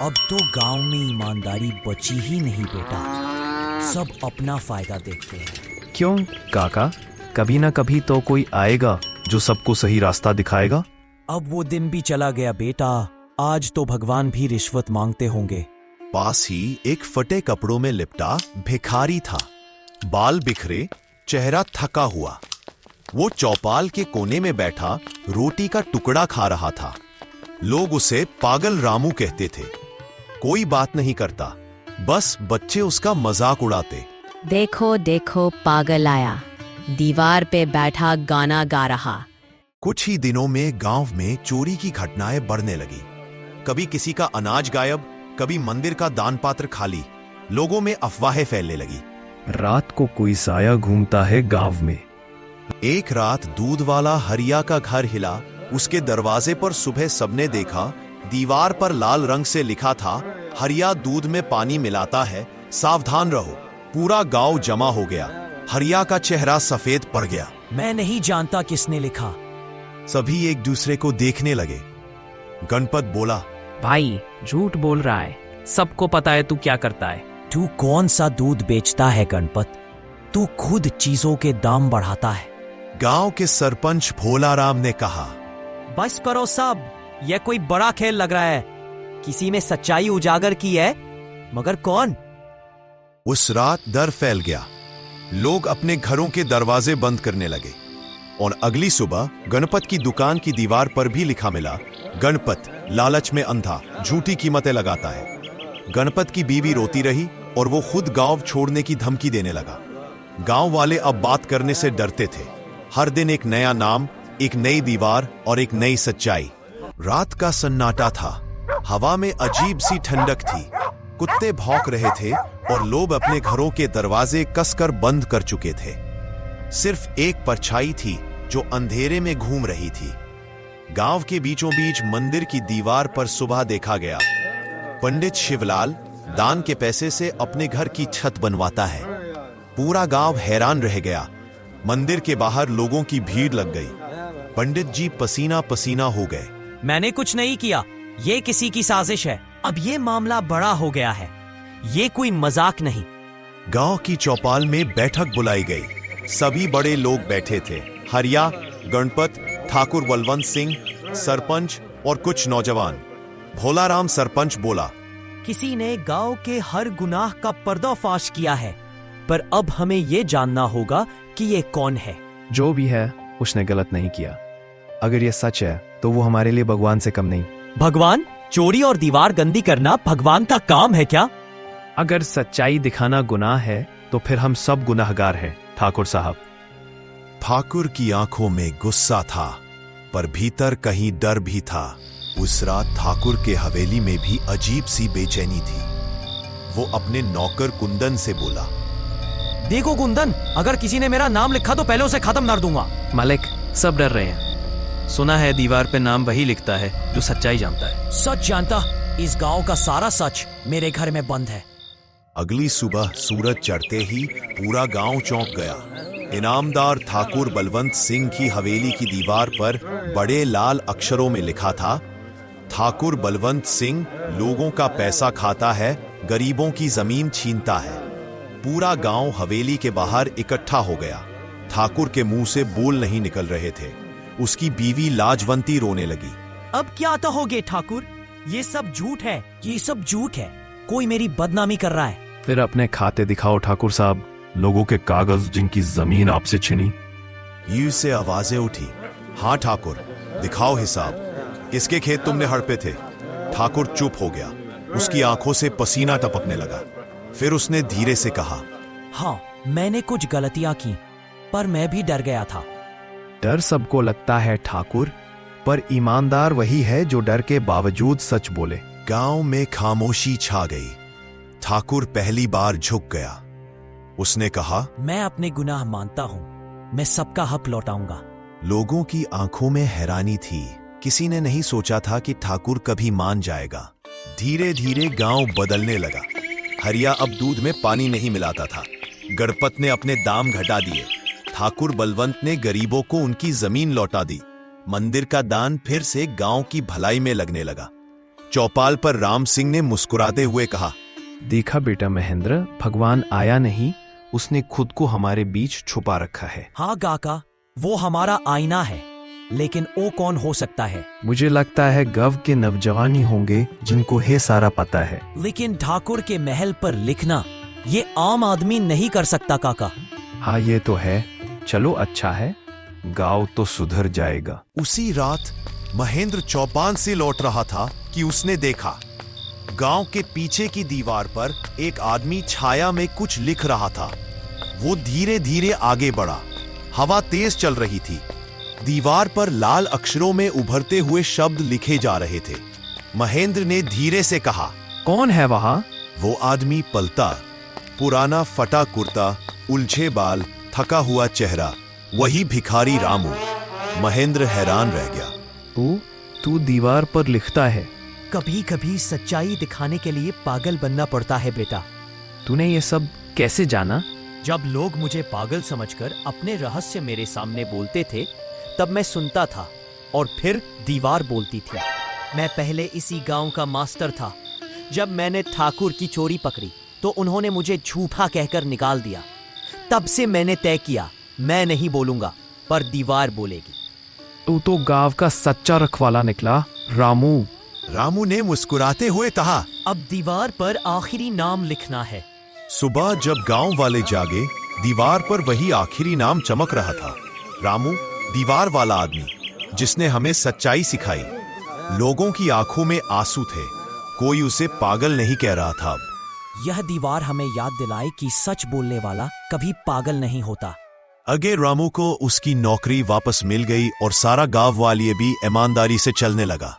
अब तो गांव में ईमानदारी बची ही नहीं बेटा, सब अपना फायदा देखते हैं। क्यों काका, कभी ना कभी तो कोई आएगा जो सबको सही रास्ता दिखाएगा। अब वो दिन भी चला गया बेटा, आज तो भगवान भी रिश्वत मांगते होंगे। पास ही एक फटे कपड़ों में लिपटा भिखारी था, बाल बिखरे, चेहरा थका हुआ। वो चौपाल के कोने में बैठा रोटी का टुकड़ा खा रहा था। लोग उसे पागल रामू कहते थे। कोई बात नहीं करता, बस बच्चे उसका मजाक उड़ाते। देखो देखो पागल आया, दीवार पे बैठा गाना गा रहा। कुछ ही दिनों में गांव में चोरी की घटनाएं बढ़ने लगी। कभी किसी का अनाज गायब, कभी मंदिर का दान पात्र खाली। लोगों में अफवाहें फैलने लगी। रात को कोई साया घूमता है गांव में। एक रात दूध वाला हरिया का घर हिला। उसके दरवाजे पर सुबह सबने देखा, दीवार पर लाल रंग से लिखा था, हरिया दूध में पानी मिलाता है, सावधान रहो। पूरा गांव जमा हो गया। हरिया का चेहरा सफेद पड़ गया। मैं नहीं जानता किसने लिखा। सभी एक दूसरे को देखने लगे। गणपत बोला, भाई झूठ बोल रहा है, सबको पता है तू क्या करता है। तू कौन सा दूध बेचता है गणपत? तू खुद चीजों के दाम बढ़ाता है। गांव के सरपंच भोलाराम ने कहा, बस करो सब, यह कोई बड़ा खेल लग रहा है। किसी में सच्चाई उजागर की है, मगर कौन? उस रात डर फैल गया। लोग अपने घरों के दरवाजे बंद करने लगे। और अगली सुबह गणपत की दुकान की दीवार पर भी लिखा मिला, गणपत लालच में अंधा, झूठी कीमतें लगाता है। गणपत की बीवी रोती रही और वो खुद गांव छोड़ने की धमकी देने लगा। गांव वाले अब बात करने से डरते थे। हर दिन एक नया नाम, एक नई दीवार और एक नई सच्चाई। रात का सन्नाटा था। हवा में अजीब सी ठंडक थी। कुत्ते भौंक रहे थे और लोग अपने घरों के दरवाजे कसकर बंद कर चुके थे। सिर्फ एक परछाई थी जो अंधेरे में घूम रही थी। गांव के बीचों बीच मंदिर की दीवार पर सुबह देखा गया, पंडित शिवलाल दान के पैसे से अपने घर की छत बनवाता है। पूरा गांव हैरान रह गया। मंदिर के बाहर लोगों की भीड़ लग गई। पंडित जी पसीना पसीना हो गए। मैंने कुछ नहीं किया, ये किसी की साजिश है। अब ये मामला बड़ा हो गया है, ये कोई मजाक नहीं। गांव की चौपाल में बैठक बुलाई गई। सभी बड़े लोग बैठे थे, हरिया, गणपत, ठाकुर बलवंत सिंह, सरपंच और कुछ नौजवान। भोलाराम सरपंच बोला, किसी ने गांव के हर गुनाह का पर्दाफाश किया है, पर अब हमें ये जानना होगा कि ये कौन है। जो भी है उसने गलत नहीं किया। अगर ये सच है तो वो हमारे लिए भगवान से कम नहीं। भगवान? चोरी और दीवार गंदी करना भगवान का काम है क्या? अगर सच्चाई दिखाना गुनाह है तो फिर हम सब गुनाहगार हैं ठाकुर साहब। ठाकुर की आंखों में गुस्सा था, पर भीतर कहीं डर भी था। उस रात ठाकुर के हवेली में भी अजीब सी बेचैनी थी। वो अपने नौकर कुंदन से बोला, देखो कुंदन, अगर किसी ने मेरा नाम लिखा तो पहले उसे खत्म कर दूंगा। मालिक, सब डर रहे हैं। सुना है दीवार पे नाम वही लिखता है जो सच्चाई जानता है। सच जानता? इस गांव का सारा सच मेरे घर में बंद है। अगली सुबह सूरज चढ़ते ही पूरा गांव चौंक गया। इनामदार ठाकुर बलवंत सिंह की हवेली की दीवार पर बड़े लाल अक्षरों में लिखा था, ठाकुर बलवंत सिंह लोगों का पैसा खाता है, गरीबों की जमीन छीनता है। पूरा गांव हवेली के बाहर इकट्ठा हो गया। ठाकुर के मुंह से बोल नहीं निकल रहे थे। उसकी बीवी लाजवंती रोने लगी। अब क्या कहोगे ठाकुर? ये सब झूठ है, ये सब झूठ है। कोई मेरी बदनामी कर रहा है। फिर अपने खाते दिखाओ ठाकुर साहब, लोगों के कागज जिनकी जमीन आपसे छिनी। यूं से आवाजें उठी, हाँ ठाकुर, दिखाओ हिसाब। किसके खेत तुमने हड़पे थे? ठाकुर चुप हो गया। उसकी आंखों से पसीना टपकने लगा। फिर उसने धीरे से कहा, हाँ, मैंने कुछ गलतियां की, पर मैं भी डर गया था। डर सबको लगता है ठाकुर, पर ईमानदार वही है जो डर के बावजूद सच बोले। गांव में खामोशी छा गई। ठाकुर पहली बार झुक गया। उसने कहा, मैं अपने गुनाह मानता हूँ, मैं सबका हक लौटाऊंगा। लोगों की आंखों में हैरानी थी। किसी ने नहीं सोचा था कि ठाकुर कभी मान जाएगा। धीरे धीरे गांव बदलने लगा। हरिया अब दूध में पानी नहीं मिलाता था। गणपत ने अपने दाम घटा दिए। ठाकुर बलवंत ने गरीबों को उनकी जमीन लौटा दी। मंदिर का दान फिर से गांव की भलाई में लगने लगा। चौपाल पर राम सिंह ने मुस्कुराते हुए कहा। देखा बेटा महेंद्र, भगवान आया नहीं, उसने खुद को हमारे बीच छुपा रखा है। हाँ काका, वो हमारा आईना है, लेकिन वो कौन हो सकता है? मुझे लगता है गव के नवजवानी होंगे जिनको है सारा पता है। लेकिन ठाकुर के महल पर लिखना ये आम आदमी नहीं कर सकता काका। हाँ ये तो है। चलो अच्छा है, गांव तो सुधर जाएगा। उसी रात महेंद्र चौपाल से लौट रहा था कि उसने देखा गांव के पीछे की दीवार पर एक आदमी छाया में कुछ लिख रहा था। वो धीरे धीरे आगे बढ़ा। हवा तेज चल रही थी। दीवार पर लाल अक्षरों में उभरते हुए शब्द लिखे जा रहे थे। महेंद्र ने धीरे से कहा, कौन है वहां? वो आदमी पलटा, पुराना फटा कुर्ता, उलझे बाल, थका हुआ चेहरा, वही भिखारी रामू। महेंद्र हैरान रह गया। तू दीवार पर लिखता है? कभी कभी सच्चाई दिखाने के लिए पागल बनना पड़ता है बेटा। तूने ये सब कैसे जाना? जब लोग मुझे पागल समझकर अपने रहस्य मेरे सामने बोलते थे, तब मैं सुनता था और फिर दीवार बोलती थी। मैं पहले इसी गांव का मास्टर था। जब मैंने ठाकुर की चोरी पकड़ी तो उन्होंने मुझे झूठा कहकर निकाल दिया। तब से मैंने तय किया, मैं नहीं बोलूंगा, पर दीवार बोलेगी। तू तो गांव का सच्चा रखवाला निकला, रामू। रामू ने मुस्कुराते हुए कहा। अब दीवार पर आखिरी नाम लिखना है। सुबह जब गांव वाले जागे, दीवार पर वही आखिरी नाम चमक रहा था। रामू, दीवार वाला आदमी जिसने हमें सच्चाई सिखाई। लोगों की आंखों में आंसू थे। कोई उसे पागल नहीं कह रहा था। अब यह दीवार हमें याद दिलाए कि सच बोलने वाला कभी पागल नहीं होता। आगे रामू को उसकी नौकरी वापस मिल गई और सारा गांव वाले भी ईमानदारी से चलने लगा।